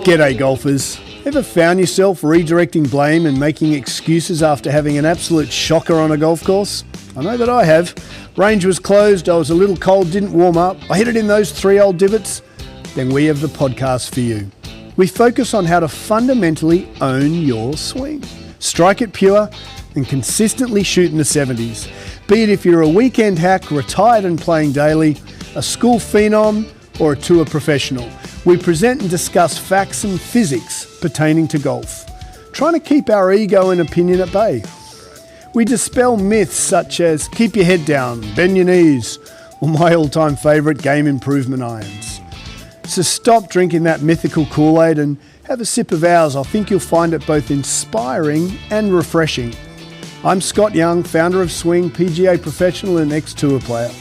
G'day golfers. Ever found yourself redirecting blame and making excuses after having an absolute shocker on a golf course? I know that I have. Range was closed, I was a little cold, didn't warm up, I hit it in those 3 old divots. Then we have the podcast for you. We focus on how to fundamentally own your swing. Strike it pure and consistently shoot in the 70s. Be it if you're a weekend hack, retired and playing daily, a school phenom or a tour professional. We present and discuss facts and physics pertaining to golf, trying to keep our ego and opinion at bay. We dispel myths such as keep your head down, bend your knees, or my all-time favourite, game improvement irons. So stop drinking that mythical Kool-Aid and have a sip of ours. I think you'll find it both inspiring and refreshing. I'm Scott Young, founder of Swing, PGA professional and ex-tour player.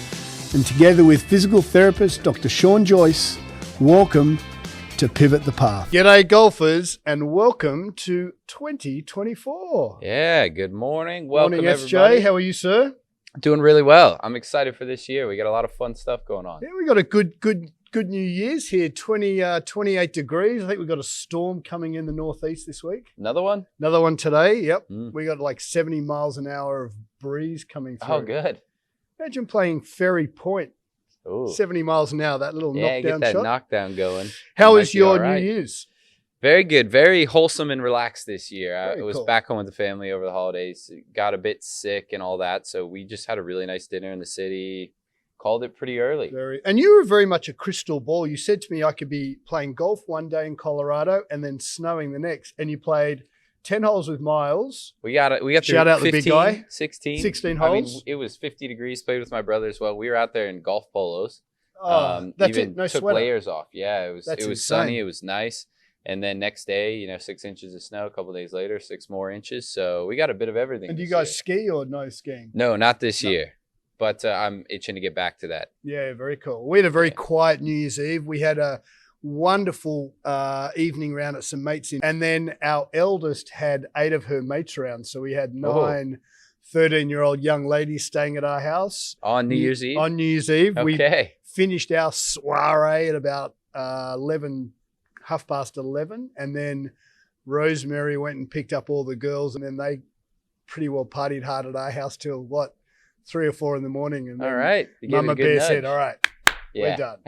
And together with physical therapist Dr. Sean Joyce, welcome to Pivot the Path. G'day golfers and welcome to 2024. Yeah, good morning. Welcome morning, SJ. everybody. How are you, sir? Doing really well. I'm excited for this year. We got a lot of fun stuff going on. Yeah, we got a good New Year's here. 28 degrees. I think we've got a storm coming in the northeast this week. Another one? Another one today. Yep. We got like 70 miles an hour of breeze coming through. Oh, good. Imagine playing Ferry Point. Ooh. 70 miles an hour, that little knockdown get that shot. knockdown going. How was your New Year's? Very good. Very wholesome and relaxed this year. I was cool. back home with the family over the holidays. Got a bit sick and all that. So we just had a really nice dinner in the city. Called it pretty early. And you were very much a crystal ball. You said to me I could be playing golf one day in Colorado and then snowing the next. And you played 10 holes with Miles. We got Shout out the big guy. 16 holes. I mean, it was 50 degrees. Played with my brother as well. We were out there in golf polos. That's even it. No took sweater. layers off. Yeah, it was Insane. sunny. It was nice. And then next day, 6 inches of snow. A couple days later, 6 more inches. So we got a bit of everything. And do you guys ski or no skiing? No, not this year. But I'm itching to get back to that. Yeah, very cool. We had a very quiet New Year's Eve. We had a wonderful evening round at some mates and then our eldest had 8 of her mates around. So we had 9 13-year-old young ladies staying at our house. On New Year's Eve? On New Year's Eve. Okay. We finished our soiree at about 11, 11:30. And then Rosemary went and picked up all the girls and then they pretty well partied hard at our house till 3 or 4 in the morning. And all right. Mama Bear said, all right, we're done.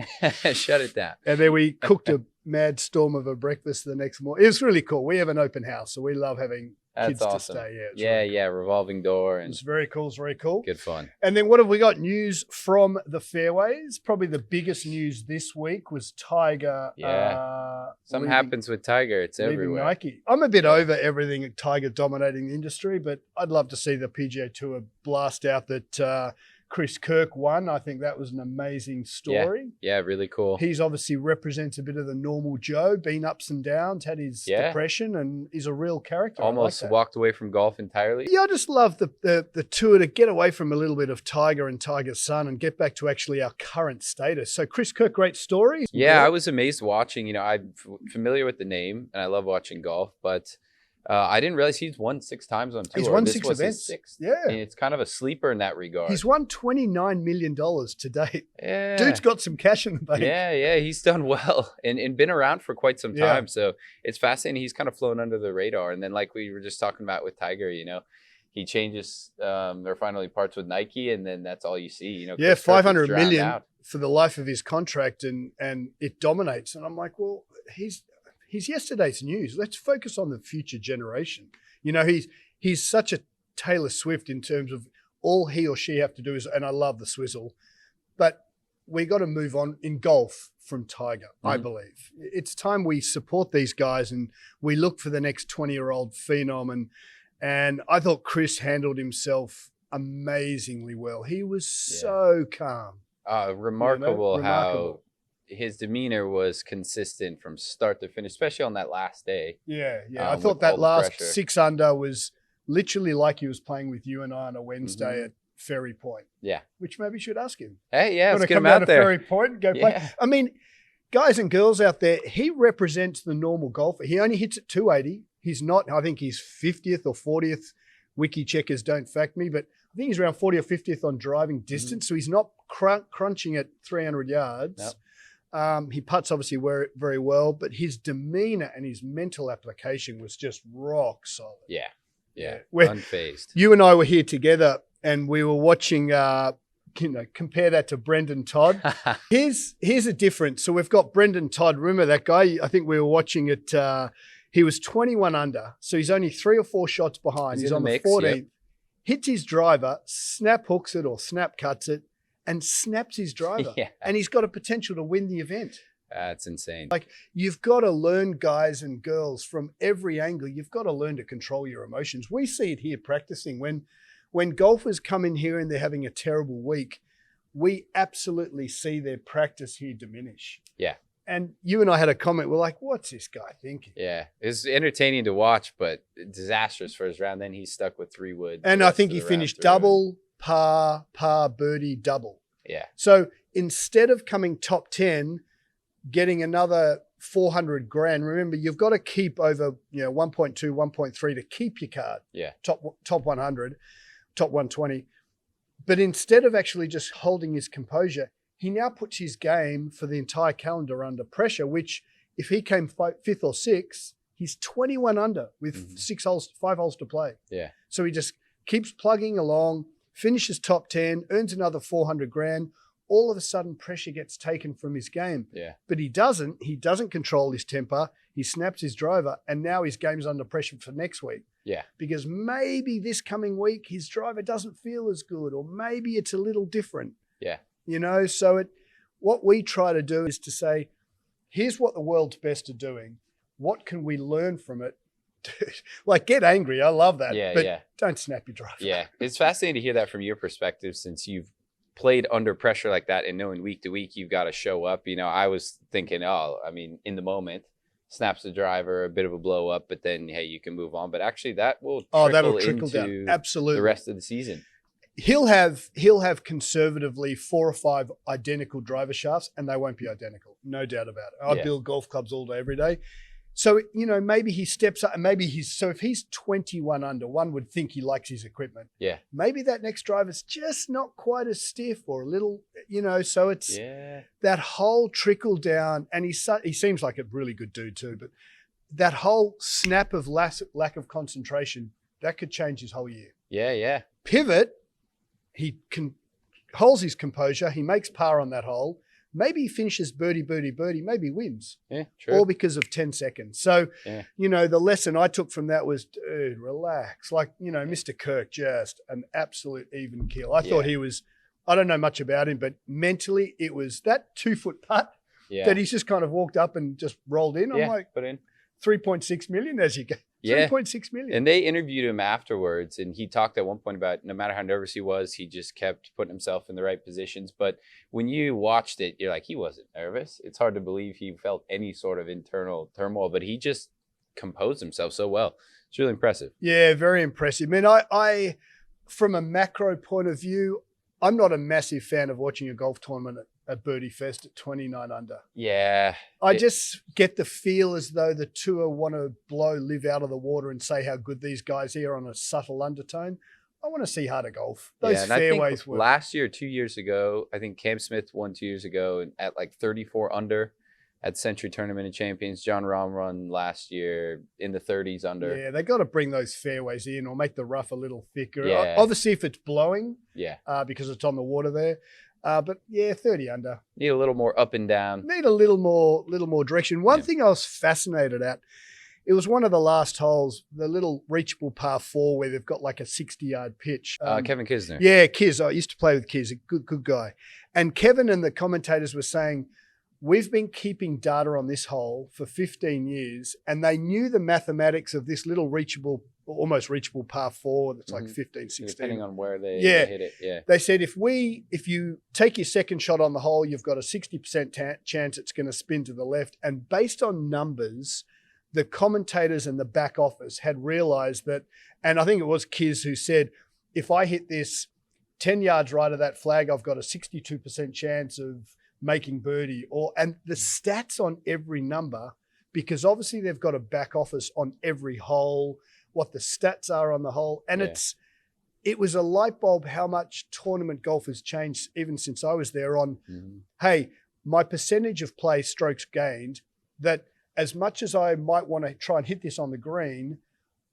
Shut it down. And then we cooked a mad storm of a breakfast the next morning. It was really cool. We have an open house, so we love having kids to stay. Yeah, really cool. Revolving door. And it's very cool. It's very cool. Good fun. And then what have we got? News from the fairways. Probably the biggest news this week was Tiger. Yeah. Something happens with Tiger. It's everywhere. Nike. I'm a bit over everything at Tiger dominating the industry, but I'd love to see the PGA Tour blast out that Chris Kirk won. I think that was an amazing story. Yeah, really cool. He's obviously represents a bit of the normal Joe, been ups and downs, had his depression, and is a real character. Almost walked away from golf entirely. Yeah, I just love the tour to get away from a little bit of Tiger and Tiger's son and get back to actually our current status. So Chris Kirk, great story. Yeah, I was amazed watching. I'm familiar with the name and I love watching golf, but I didn't realize he's won 6 times on tour. He's won 6 events. 6th. Yeah. And it's kind of a sleeper in that regard. He's won $29 million to date. Yeah. Dude's got some cash in the bank. Yeah. He's done well and been around for quite some time. So it's fascinating. He's kind of flown under the radar. And then like we were just talking about with Tiger, he changes or finally parts with Nike and then that's all you see. Yeah, $500 million for the life of his contract and it dominates. And I'm like, well, he's yesterday's news. Let's focus on the future generation. He's such a Taylor Swift in terms of all he or she have to do is, and I love the swizzle, but we got to move on in golf from Tiger, I believe. It's time we support these guys and we look for the next 20-year-old phenom. And I thought Chris handled himself amazingly well. He was so calm. Remarkable how his demeanor was consistent from start to finish, especially on that last day. Yeah. I thought that last 6 under was literally like he was playing with you and I on a Wednesday at Ferry Point. Yeah. Which maybe you should ask him. Hey, yeah, let's get him out out there. Ferry Point and go play. I mean, guys and girls out there, he represents the normal golfer. He only hits at 280. He's not, I think he's 50th or 40th. Wiki checkers don't fact me, but I think he's around 40 or 50th on driving distance. So he's not crunching at 300 yards. Nope. He putts obviously very well, but his demeanor and his mental application was just rock solid. Yeah. Where Unfazed. You and I were here together and we were watching, compare that to Brendan Todd. Here's a difference. So we've got Brendan Todd. Remember that guy? I think we were watching it. He was 21 under. So he's only 3 or 4 shots behind. He's on the 14th. Yep. Hits his driver, snap hooks it or snap cuts it, and snaps his driver. And he's got a potential to win the event. That's insane. Like, you've got to learn, guys and girls, from every angle. You've got to learn to control your emotions. We see it here practicing. When golfers come in here and they're having a terrible week, we absolutely see their practice here diminish. Yeah. And you and I had a comment. We're like, what's this guy thinking? Yeah. It's entertaining to watch, but disastrous for his round. Then he's stuck with 3 wood. And I think he finished double, par, birdie, double. Yeah. So instead of coming top 10, getting another 400 grand, remember, you've got to keep over 1.2, 1.3 to keep your card. Yeah. Top 100, top 120. But instead of actually just holding his composure, he now puts his game for the entire calendar under pressure, which if he came 5th or 6th, he's 21 under with 5 holes to play. Yeah. So he just keeps plugging along, finishes top 10, earns another 400 grand. All of a sudden pressure gets taken from his game. Yeah. But he doesn't control his temper. He snaps his driver and now his game's under pressure for next week. Yeah. Because maybe this coming week his driver doesn't feel as good, or maybe it's a little different. Yeah. So what we try to do is to say, here's what the world's best are doing. What can we learn from it? Like, get angry. I love that. But don't snap your driver. Yeah. It's fascinating to hear that from your perspective, since you've played under pressure like that and knowing week to week you've got to show up. I was thinking, in the moment, snaps the driver, a bit of a blow up, but then, hey, you can move on. But actually that will trickle down. Absolutely. The rest of the season. He'll have conservatively 4 or 5 identical driver shafts, and they won't be identical. No doubt about it. I build golf clubs all day, every day. So, maybe he steps up, and maybe so if he's 21 under, one would think he likes his equipment. Yeah. Maybe that next driver's just not quite as stiff, or a little, so it's that whole trickle down. And he seems like a really good dude too, but that whole snap of lack of concentration, that could change his whole year. Yeah. Pivot, he holds his composure. He makes par on that hole. Maybe he finishes birdie, maybe wins. Yeah, true. All because of 10 seconds. So, the lesson I took from that was, dude, relax. Like, Mr. Kirk, just an absolute even keel. I thought he was, I don't know much about him, but mentally it was that 2-foot putt that he's just kind of walked up and just rolled in. I'm like, put in 3.6 million as you go. 3.6 million. And they interviewed him afterwards, and he talked at one point about no matter how nervous he was, he just kept putting himself in the right positions. But when you watched it, you're like, he wasn't nervous. It's hard to believe he felt any sort of internal turmoil, but he just composed himself so well. It's really impressive. Yeah, very impressive. I mean, I from a macro point of view, I'm not a massive fan of watching a golf tournament at Birdie Fest at 29 under. Yeah. I just get the feel as though the tour want to blow Liv out of the water and say how good these guys are on a subtle undertone. I want to see harder golf. Those fairways were. Last year, 2 years ago, I think Cam Smith won 2 years ago and at like 34 under at Sentry Tournament of Champions. John Rahm won last year in the 30s under. Yeah, they got to bring those fairways in or make the rough a little thicker. Yeah. Obviously, if it's blowing, because it's on the water there. But 30 under. Need a little more up and down. Need a little more direction. One thing I was fascinated at, it was one of the last holes, the little reachable par 4 where they've got like a 60-yard pitch. Kevin Kisner. Yeah, Kiz. I used to play with Kiz, a good guy. And Kevin and the commentators were saying, we've been keeping data on this hole for 15 years, and they knew the mathematics of this little almost reachable par 4 that's like 15, 16. Depending on where they hit it, They said if you take your second shot on the hole, you've got a 60% chance it's going to spin to the left. And based on numbers, the commentators and the back office had realized that, and I think it was Kiz who said, if I hit this 10 yards right of that flag, I've got a 62% chance of making birdie. And the stats on every number, because obviously they've got a back office on every hole, what the stats are on the hole. And it was a light bulb how much tournament golf has changed even since I was there on, hey, my percentage of play strokes gained, that as much as I might want to try and hit this on the green,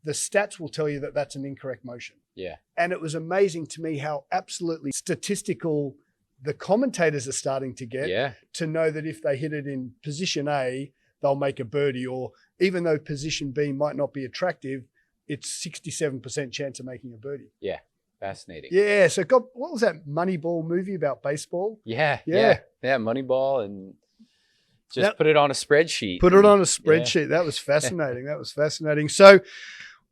the stats will tell you that that's an incorrect motion. Yeah. And it was amazing to me how absolutely statistical the commentators are starting to get to know that if they hit it in position A, they'll make a birdie, or even though position B might not be attractive, it's 67% chance of making a birdie. Yeah. Fascinating. Yeah. So what was that Moneyball movie about baseball? Yeah. Moneyball, and just put it on a spreadsheet. Put it on a spreadsheet. That was fascinating. That was fascinating. So,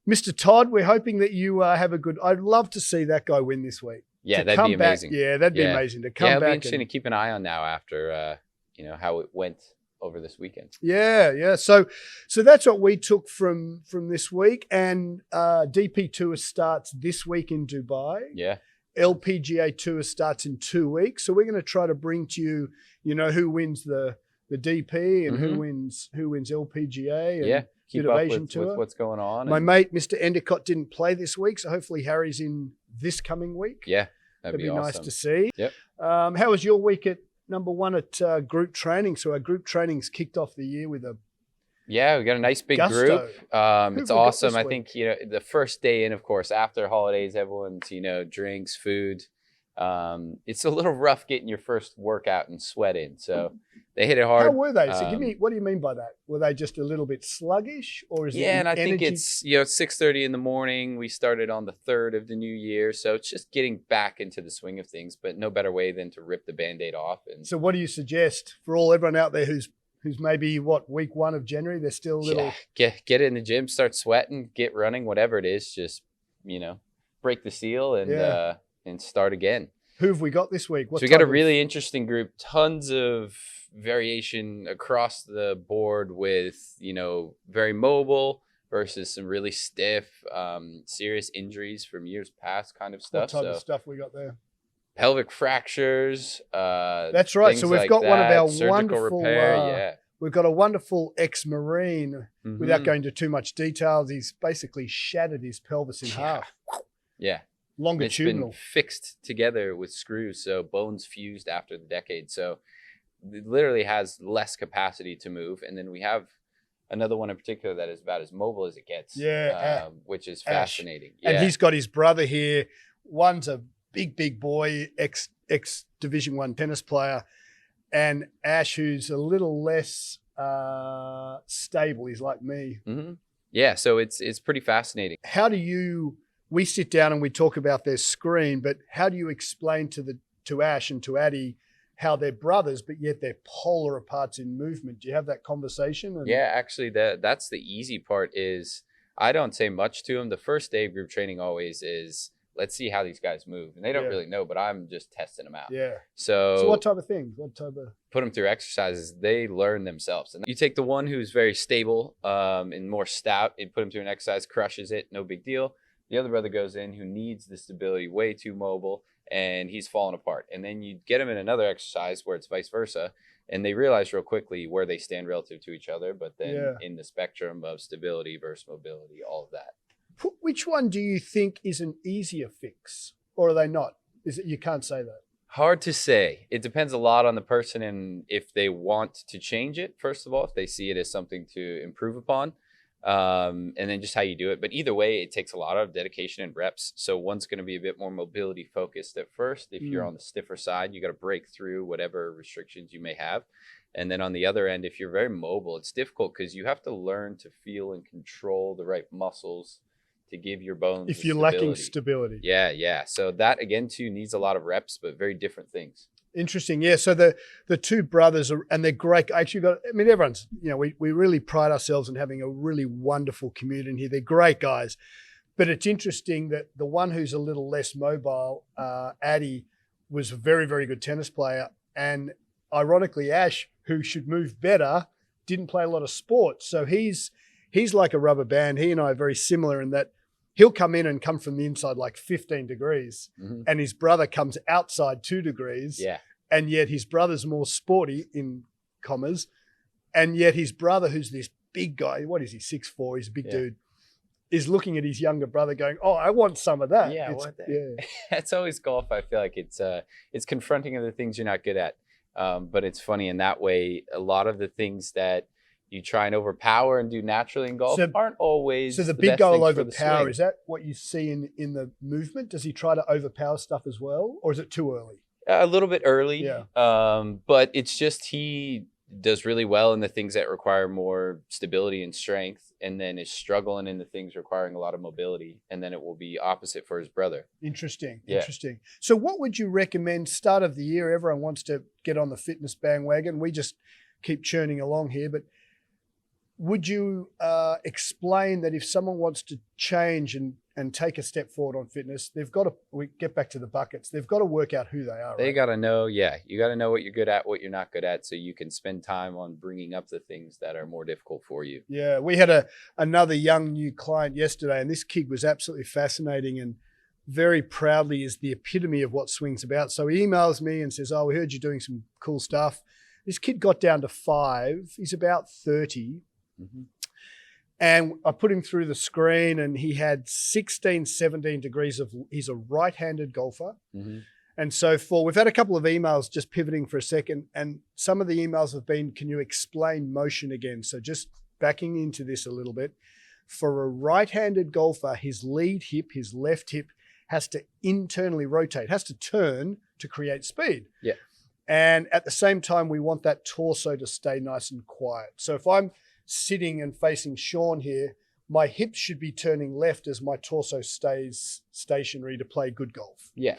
Mr. Todd, we're hoping that you have a good. I'd love to see that guy win this week. Yeah, that'd be amazing. That'd be amazing to come back. It'll be interesting to keep an eye on now after how it went over this weekend. Yeah. So that's what we took from this week. And DP Tour starts this week in Dubai. Yeah. LPGA Tour starts in 2 weeks. So we're going to try to bring to you, who wins the DP and who wins LPGA. And keep bit up of Asian with Tour. What's going on. My mate, Mr. Endicott, didn't play this week. So hopefully Harry's in this coming week. Yeah. That'd be awesome. Nice to see. Yep. How was your week at number one at group training? So our group training's kicked off the year with a we got a nice big gusto. group. It's awesome. I think the first day in, of course, after holidays, everyone's drinks, food. It's a little rough getting your first workout and sweat in. So they hit it hard. How were they? So what do you mean by that? Were they just a little bit sluggish, or is it and I energy? think it's 6:30 in the morning. We started on the 3rd of the new year, so it's just getting back into the swing of things. But no better way than to rip the Band-Aid off. And so, what do you suggest for everyone out there who's maybe week 1 of January? They're still a little get in the gym, start sweating, get running, whatever it is. Just break the seal and start again. Who have we got this week? So we got a really interesting group, tons of variation across the board with, very mobile versus some really stiff, serious injuries from years past kind of stuff. What type of stuff we got there? Pelvic fractures. That's right. So we've got one of our surgical wonderful repair. We've got a wonderful ex-Marine. Without going into too much details, he's basically shattered his pelvis in half. Yeah. Longitudinal. It's been fixed together with screws, so bones fused after the decade. So it literally has less capacity to move. And then we have another one in particular that is about as mobile as it gets. Which is fascinating. And he's got his brother here. One's a big boy, ex Division 1 tennis player, and Ash, who's a little less stable. He's like me. Yeah, so it's pretty fascinating. How do we sit down and we talk about their screen, but how do you explain to Ash and to Addie how they're brothers, but yet they're polar apart in movement? Do you have that conversation? Yeah, actually, that's the easy part. Is I don't say much to them. The first day of group training always is, let's see how these guys move. And they don't really know, but I'm just testing them out. Yeah. So what type of things? Put them through exercises. They learn themselves. And you take the one who's very stable and more stout and put them through an exercise, crushes it, no big deal. The other brother goes in who needs the stability, way too mobile, and he's falling apart. And then you get him in another exercise where it's vice versa, and they realize real quickly where they stand relative to each other, but then in the spectrum of stability versus mobility, all of that. Which one do you think is an easier fix, or are they not? You can't say that. Hard to say. It depends a lot on the person and if they want to change it, first of all, if they see it as something to improve upon. And then just how you do it. But either way, it takes a lot of dedication and reps. So one's going to be a bit more mobility focused at first. If you're on the stiffer side, you got to break through whatever restrictions you may have. And then on the other end, if you're very mobile, it's difficult because you have to learn to feel and control the right muscles to give your bones if you're lacking stability. Yeah. So that again too needs a lot of reps, but very different things. Interesting. Yeah. So the two brothers and they're great. Everyone's, we really pride ourselves in having a really wonderful community here. They're great guys, but it's interesting that the one who's a little less mobile, Addie, was a very, very good tennis player. And ironically, Ash, who should move better, didn't play a lot of sports. So he's like a rubber band. He and I are very similar in that he'll come in and come from the inside like 15 degrees and his brother comes outside 2 degrees. Yeah. And yet his brother's more sporty, in commas, and yet his brother, who's this big guy, what is he, 6'4", he's a big dude, is looking at his younger brother going, oh, I want some of that. Yeah, That's always golf. I feel like it's confronting of the things you're not good at. But it's funny in that way, a lot of the things that you try and overpower and do naturally in golf aren't always so the the big best goal things for overpower, the swing. is that what you see in the movement? Does he try to overpower stuff as well, or is it too early? A little bit early, Yeah. But it's just he does really well in the things that require more stability and strength, and then is struggling in the things requiring a lot of mobility, and then it will be opposite for his brother. Interesting. Yeah. Interesting. So what would you recommend start of the year? Everyone wants to get on the fitness bandwagon. We just keep churning along here, but would you explain that if someone wants to change and take a step forward on fitness, they've got to, we get back to the buckets, they've got to work out who they are. They right? got to know, you got to know what you're good at, what you're not good at, so you can spend time on bringing up the things that are more difficult for you. Yeah, we had another young new client yesterday, and this kid was absolutely fascinating and very proudly is the epitome of what swing's about. So he emails me and says, oh, we heard you doing some cool stuff. This kid got down to 5. He's about 30. Mm-hmm. And I put him through the screen and he had 16, 17 degrees of, he's a right-handed golfer. Mm-hmm. And so we've had a couple of emails just pivoting for a second. And some of the emails have been, can you explain motion again? So just backing into this a little bit. For a right-handed golfer, his lead hip, his left hip has to internally rotate, has to turn to create speed. Yeah. And at the same time, we want that torso to stay nice and quiet. So if I'm sitting and facing Sean here, my hips should be turning left as my torso stays stationary to play good golf. Yeah.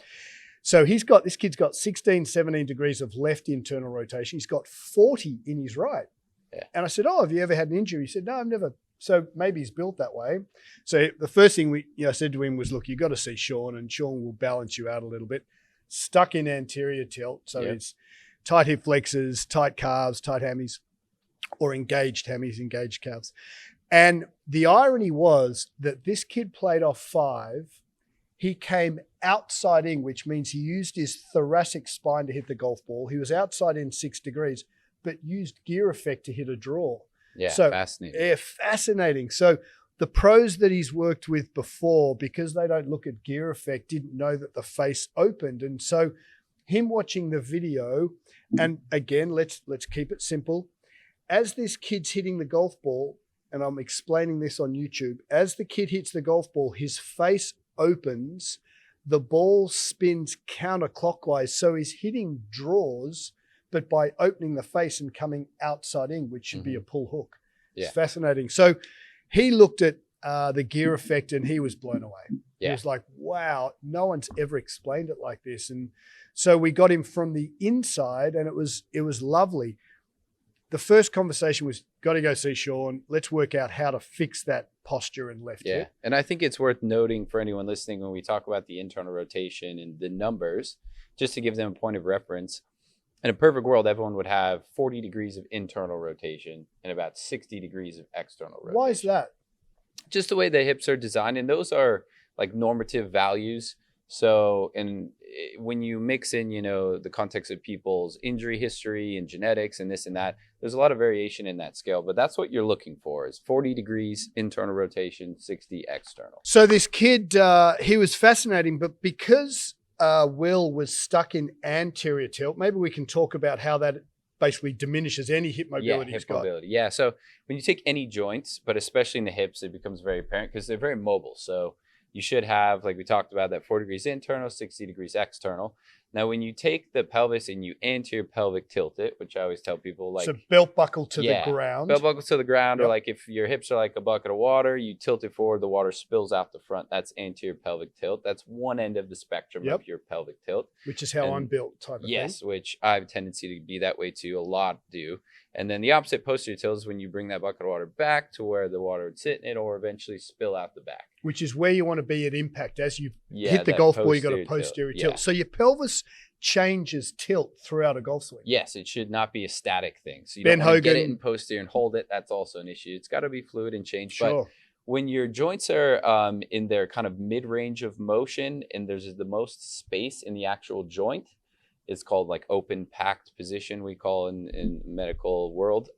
So this kid's got 16, 17 degrees of left internal rotation. He's got 40 in his right. Yeah. And I said, oh, have you ever had an injury? He said, no, I've never. So maybe he's built that way. So the first thing I said to him was, look, you've got to see Sean, and Sean will balance you out a little bit. Stuck in anterior tilt. So it's tight hip flexors, tight calves, tight hammies, or engaged hammies, engaged calves. And the irony was that this kid played off 5. He came outside in, which means he used his thoracic spine to hit the golf ball. He was outside in 6 degrees, but used gear effect to hit a draw. Yeah, so, fascinating. Yeah, fascinating. So the pros that he's worked with before, because they don't look at gear effect, didn't know that the face opened. And so him watching the video, and again, let's keep it simple. As this kid's hitting the golf ball, and I'm explaining this on YouTube, as the kid hits the golf ball, his face opens, the ball spins counterclockwise. So he's hitting draws, but by opening the face and coming outside in, which should be a pull hook. Yeah. It's fascinating. So he looked at the gear effect and he was blown away. Yeah. He was like, wow, no one's ever explained it like this. And so we got him from the inside, and it was lovely. The first conversation was, got to go see Sean. Let's work out how to fix that posture and left hip. And I think it's worth noting for anyone listening, when we talk about the internal rotation and the numbers, just to give them a point of reference. In a perfect world, everyone would have 40 degrees of internal rotation and about 60 degrees of external rotation. Why is that? Just the way the hips are designed, and those are like normative values. So, and when you mix in, the context of people's injury history and genetics and this and that, there's a lot of variation in that scale, but that's what you're looking for, is 40 degrees internal rotation, 60 external. So this kid, he was fascinating, but because Will was stuck in anterior tilt, maybe we can talk about how that basically diminishes any hip mobility he's got. Mobility. Yeah, so when you take any joints, but especially in the hips, it becomes very apparent because they're very mobile. So you should have, like we talked about, that 40 degrees internal, 60 degrees external. Now, when you take the pelvis and you anterior pelvic tilt it, which I always tell people, like, so belt buckle to the ground. Belt buckle to the ground, or like if your hips are like a bucket of water, you tilt it forward, the water spills out the front. That's anterior pelvic tilt. That's one end of the spectrum of your pelvic tilt. Which is how I'm built, type of thing. Yes, which I have a tendency to be that way too. A lot do. And then the opposite posterior tilt is when you bring that bucket of water back to where the water would sit in it, or eventually spill out the back. Which is where you want to be at impact. As you hit the golf ball, you got a posterior tilt. So your pelvis changes tilt throughout a golf swing. Yes, it should not be a static thing. So you Ben don't want to get Hogan, it in posterior and hold it. That's also an issue. It's got to be fluid and change. Sure. But when your joints are in their kind of mid-range of motion and there's the most space in the actual joint, it's called like open packed position, we call in medical world.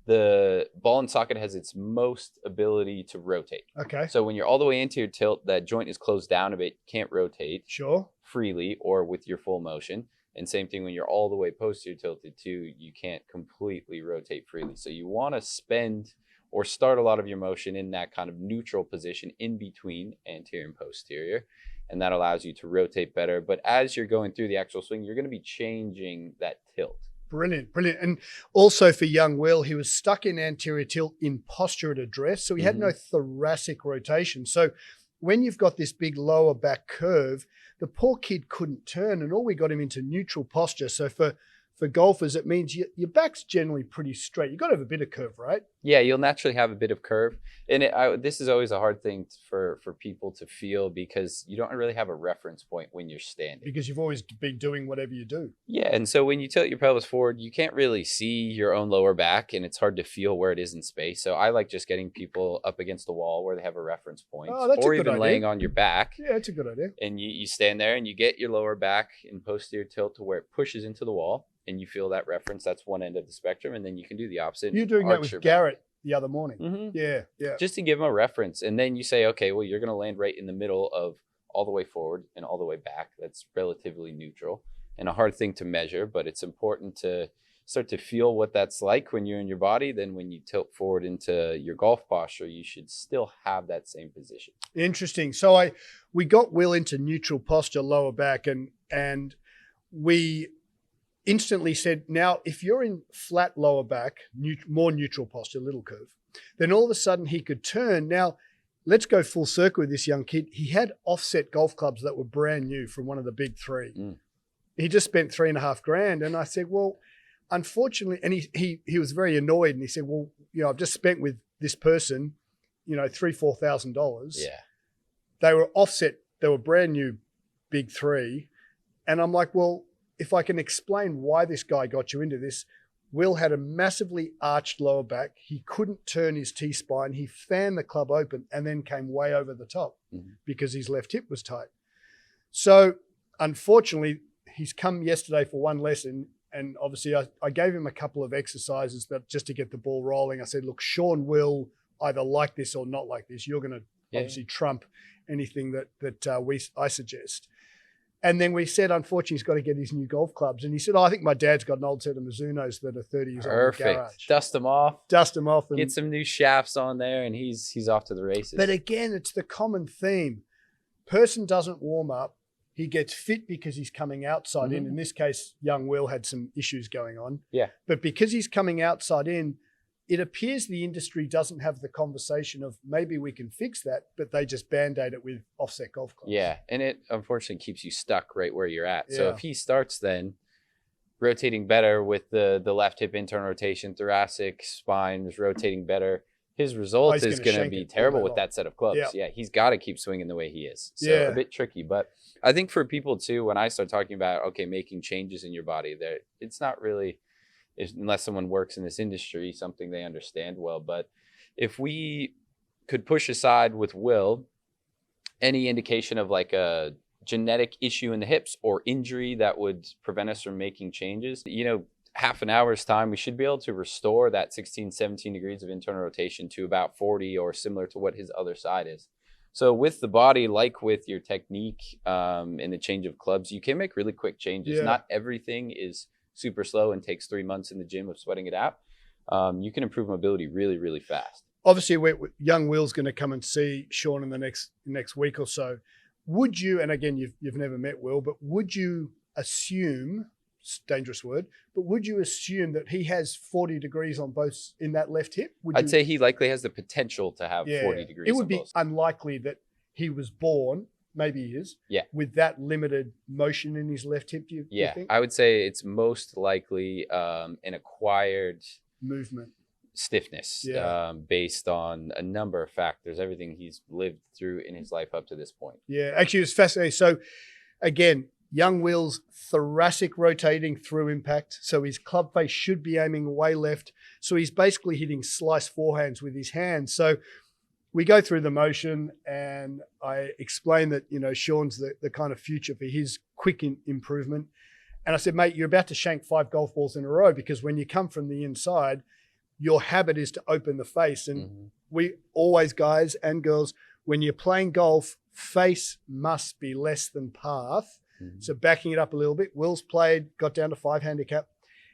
The ball and socket has its most ability to rotate. Okay. So when you're all the way into your tilt, that joint is closed down a bit, can't rotate Sure. freely or with your full motion. And same thing when you're all the way posterior tilted too, you can't completely rotate freely. So you want to spend or start a lot of your motion in that kind of neutral position in between anterior and posterior. And that allows you to rotate better. But as you're going through the actual swing, you're going to be changing that tilt. Brilliant, brilliant. And also for young Will, he was stuck in anterior tilt in posture at address. So he had no thoracic rotation. So when you've got this big lower back curve, the poor kid couldn't turn, and all we got him into neutral posture. So for golfers, it means your back's generally pretty straight. You've got to have a bit of curve, right? Yeah, you'll naturally have a bit of curve. And this is always a hard thing for people to feel, because you don't really have a reference point when you're standing. Because you've always been doing whatever you do. Yeah, and so when you tilt your pelvis forward, you can't really see your own lower back, and it's hard to feel where it is in space. So I like just getting people up against the wall where they have a reference point, or even laying on your back. Yeah, that's a good idea. And you stand there and you get your lower back in posterior tilt to where it pushes into the wall, and you feel that reference. That's one end of the spectrum. And then you can do the opposite. You're doing that with Garrett the other morning. Yeah. Just to give him a reference. And then you say, okay, well, you're going to land right in the middle of all the way forward and all the way back. That's relatively neutral and a hard thing to measure, but it's important to start to feel what that's like when you're in your body. Then when you tilt forward into your golf posture, you should still have that same position. Interesting. So we got Will into neutral posture, lower back, and we instantly said, now, if you're in flat lower back, more neutral posture, little curve, then all of a sudden he could turn. Now, let's go full circle with this young kid. He had offset golf clubs that were brand new from one of the big three. He just spent $3,500. And I said, well, unfortunately, and he was very annoyed. And he said, well, I've just spent with this person, $3,000-4,000. Yeah. They were offset. They were brand new big three. And I'm like, well, if I can explain why this guy got you into this, Will had a massively arched lower back. He couldn't turn his T-spine. He fanned the club open and then came way over the top because his left hip was tight. So unfortunately, he's come yesterday for one lesson. And obviously I gave him a couple of exercises just to get the ball rolling. I said, look, Sean will either like this or not like this. You're going to obviously trump anything that I suggest. And then we said, unfortunately, he's got to get his new golf clubs. And he said, I think my dad's got an old set of Mizunos that are 30 years old in the garage. Dust them off. And get some new shafts on there, and he's off to the races. But again, it's the common theme. Person doesn't warm up. He gets fit because he's coming outside in. In this case, young Will had some issues going on. Yeah. But because he's coming outside in, it appears the industry doesn't have the conversation of maybe we can fix that, but they just Band-Aid it with offset golf clubs. Yeah, and it unfortunately keeps you stuck right where you're at. So if he starts then rotating better with the left hip internal rotation, thoracic spine is rotating better, his result is going to be terrible with that set of clubs. Yeah, he's got to keep swinging the way he is. So a bit tricky. But I think for people too, when I start talking about, okay, making changes in your body, it's not really, unless someone works in this industry, something they understand well. But if we could push aside with Will any indication of like a genetic issue in the hips or injury that would prevent us from making changes, half an hour's time, we should be able to restore that 16, 17 degrees of internal rotation to about 40 or similar to what his other side is. So with the body, like with your technique and the change of clubs, you can make really quick changes. Not everything is super slow and takes 3 months in the gym of sweating it out. You can improve mobility really, really fast. Obviously, young Will's going to come and see Sean in the next week or so. Would you, and again, you've never met Will, but would you assume, dangerous word, but would you assume that he has 40 degrees on both in that left hip? I'd say he likely has the potential to have 40 degrees. It would be unlikely that he was born, maybe he is, with that limited motion in his left hip, do you think? I would say it's most likely an acquired movement stiffness based on a number of factors, everything he's lived through in his life up to this point. Yeah, actually, it's fascinating. So again, young Will's thoracic rotating through impact. So his club face should be aiming way left. So he's basically hitting slice forehands with his hands. So we go through the motion and I explain that, Sean's the kind of future for his quick improvement. And I said, mate, you're about to shank 5 golf balls in a row because when you come from the inside, your habit is to open the face. And we always, guys and girls, when you're playing golf, face must be less than path. So backing it up a little bit, Will's got down to 5 handicap.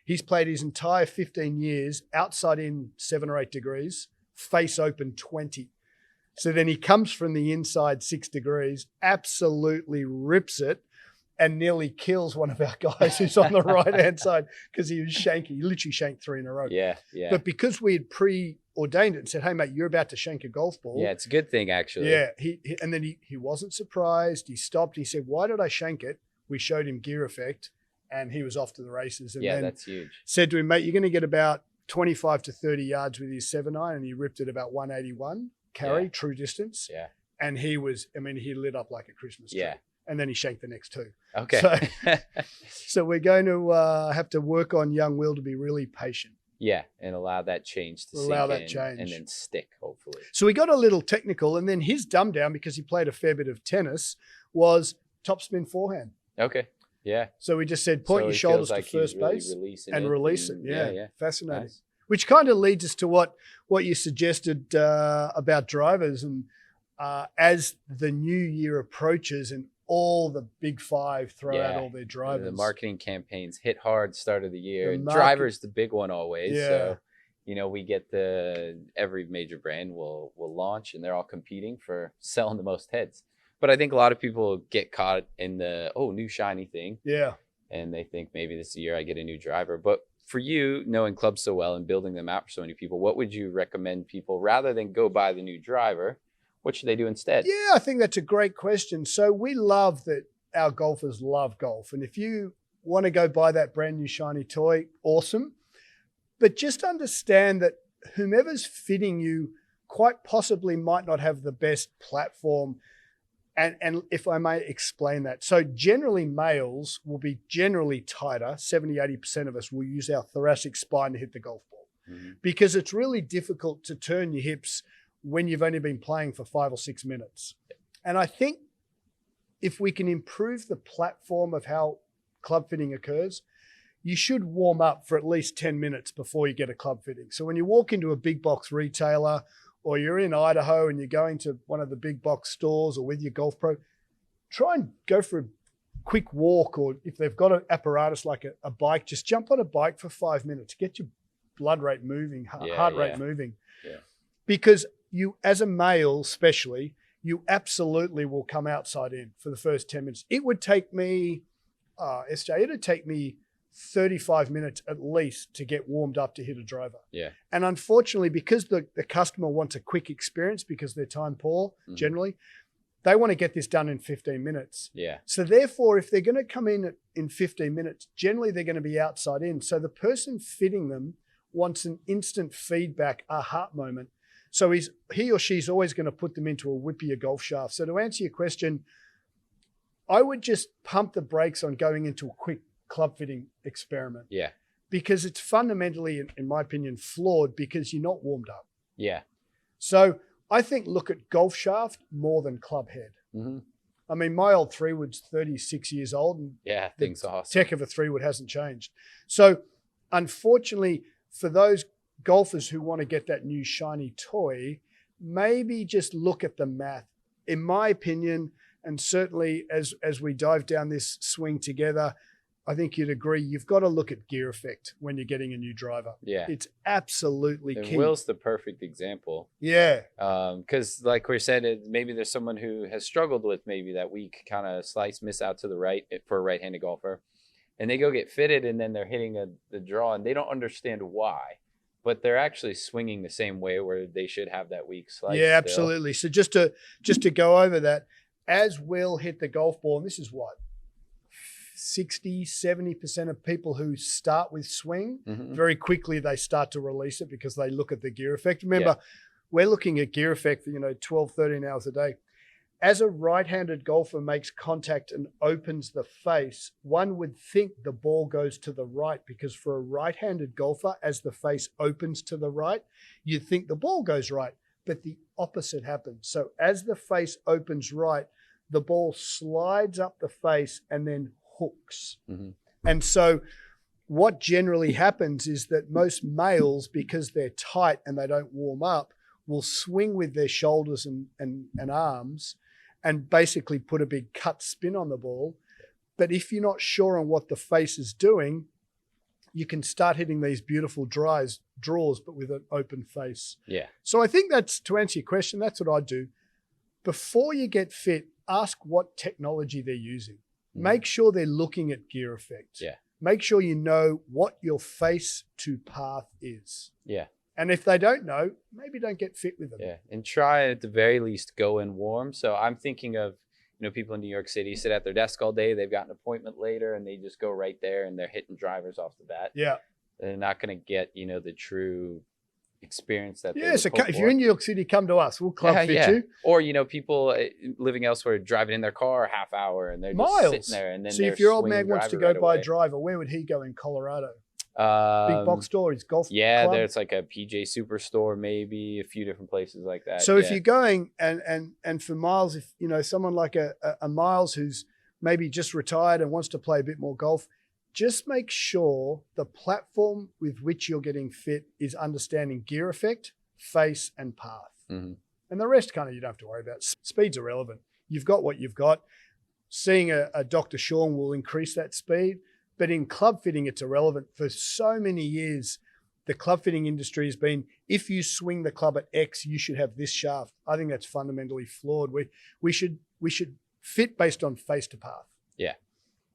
He's played his entire 15 years outside in 7 or 8 degrees, face open 20. So then he comes from the inside 6 degrees, absolutely rips it, and nearly kills one of our guys who's on the right-hand side because he was shanking. He literally shanked 3 in a row. Yeah. But because we had preordained it and said, hey, mate, you're about to shank a golf ball. Yeah, it's a good thing, actually. Yeah. And then he wasn't surprised. He stopped. He said, why did I shank it? We showed him gear effect, and he was off to the races. And yeah, then that's huge. Said to him, mate, you're going to get about 25 to 30 yards with his 7-iron, and he ripped it about 181 carry, true distance. Yeah. And he lit up like a Christmas tree. Yeah. And then he shanked the next 2. Okay. So we're going to have to work on young Will to be really patient. Yeah, and allow that change to sink in and then stick, hopefully. So we got a little technical, and then his dumb down, because he played a fair bit of tennis, was topspin forehand. Okay. Yeah. So we just said point your shoulders to first base and release it. Yeah. Fascinating. Nice. Which kind of leads us to what you suggested about drivers, and as the new year approaches and all the big 5 throw out all their drivers. The marketing campaigns hit hard start of the year. Driver's the big one always. Yeah. So, we get every major brand will launch, and they're all competing for selling the most heads. But I think a lot of people get caught in the, new shiny thing. Yeah. And they think maybe this year I get a new driver. But for you, knowing clubs so well and building them out for so many people, what would you recommend people, rather than go buy the new driver, what should they do instead? Yeah, I think that's a great question. So we love that our golfers love golf. And if you want to go buy that brand new shiny toy, awesome. But just understand that whomever's fitting you quite possibly might not have the best platform. And if I may explain that. So generally males will be generally tighter. 70, 80% of us will use our thoracic spine to hit the golf ball, because it's really difficult to turn your hips when you've only been playing for 5 or 6 minutes. And I think if we can improve the platform of how club fitting occurs, you should warm up for at least 10 minutes before you get a club fitting. So when you walk into a big box retailer, or you're in Idaho and you're going to one of the big box stores, or with your golf pro, try and go for a quick walk, or if they've got an apparatus like a bike, just jump on a bike for 5 minutes, get your blood rate moving, heart rate moving. Yeah. Because you, as a male especially, you absolutely will come outside in for the first 10 minutes. It would take me, SJ, it'd take me 35 minutes at least to get warmed up to hit a driver. Yeah. And unfortunately, because the customer wants a quick experience, because they're time poor generally, they want to get this done in 15 minutes. Yeah. So therefore, if they're going to come in 15 minutes, generally they're going to be outside in. So the person fitting them wants an instant feedback, aha moment. So he or she's always going to put them into a whippier golf shaft. So to answer your question, I would just pump the brakes on going into a quick club fitting experiment. Yeah. Because it's fundamentally, in my opinion, flawed, because you're not warmed up. Yeah. So I think look at golf shaft more than club head. I mean, my old 3-wood's 36 years old, and things awesome. Tech of a 3-wood hasn't changed. So unfortunately, for those golfers who want to get that new shiny toy, maybe just look at the math. In my opinion, and certainly as we dive down this swing together, I think you'd agree, you've got to look at gear effect when you're getting a new driver. Yeah. It's absolutely key. Will's the perfect example. Yeah. Because like we said, maybe there's someone who has struggled with maybe that weak kind of slice miss out to the right for a right-handed golfer, and they go get fitted, and then they're hitting the draw, and they don't understand why. But they're actually swinging the same way where they should have that weak slice. Yeah, absolutely. So just to go over that, as Will hit the golf ball, and this is what, 60, 70% of people who start with swing, very quickly they start to release it because they look at the gear effect. Remember, we're looking at gear effect for 12, 13 hours a day. As a right-handed golfer makes contact and opens the face, one would think the ball goes to the right, because for a right-handed golfer, as the face opens to the right, you'd think the ball goes right, but the opposite happens. So as the face opens right, the ball slides up the face and then hooks. And so what generally happens is that most males, because they're tight and they don't warm up, will swing with their shoulders and arms and basically put a big cut spin on the ball. But if you're not sure on what the face is doing, you can start hitting these beautiful draws, but with an open face. Yeah. So I think that's, to answer your question, that's what I do. Before you get fit, ask what technology they're using. Make sure they're looking at gear effect. Yeah. Make sure you know what your face to path is. Yeah. And if they don't know, maybe don't get fit with them. Yeah. And try at the very least go in warm. So I'm thinking of, people in New York City sit at their desk all day. They've got an appointment later and they just go right there and they're hitting drivers off the bat. Yeah. They're not going to get, the true experience that yeah, so if you're in New York City, come to us. We'll club fit you. Or, people living elsewhere driving in their car a half hour and they're just sitting there. And then see, if your old man wants to go buy a driver, where would he go in Colorado? Big box store, his golf club? There's like a PGA Superstore, maybe a few different places like that. So if you're going and for Miles, if someone like a Miles who's maybe just retired and wants to play a bit more golf, just make sure the platform with which you're getting fit is understanding gear effect, face, and path. Mm-hmm. And the rest kind of you don't have to worry about. Speed's irrelevant. You've got what you've got. Seeing a Dr. Sean will increase that speed. But in club fitting, it's irrelevant. For so many years, the club fitting industry has been, if you swing the club at X, you should have this shaft. I think that's fundamentally flawed. We should fit based on face to path. Yeah.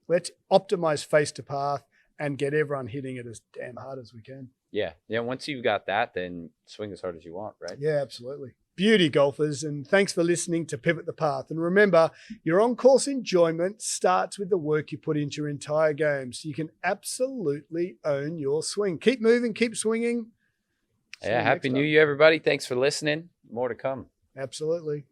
Let's optimize face to path and get everyone hitting it as damn hard as we can. Yeah. Yeah. Once you've got that, then swing as hard as you want, right? Yeah, absolutely. Beauty, golfers, and thanks for listening to Pivot the Path. And remember, your on-course enjoyment starts with the work you put into your entire game, so you can absolutely own your swing. Keep moving, keep swinging. Yeah, Happy New Year, everybody. Thanks for listening. More to come. Absolutely.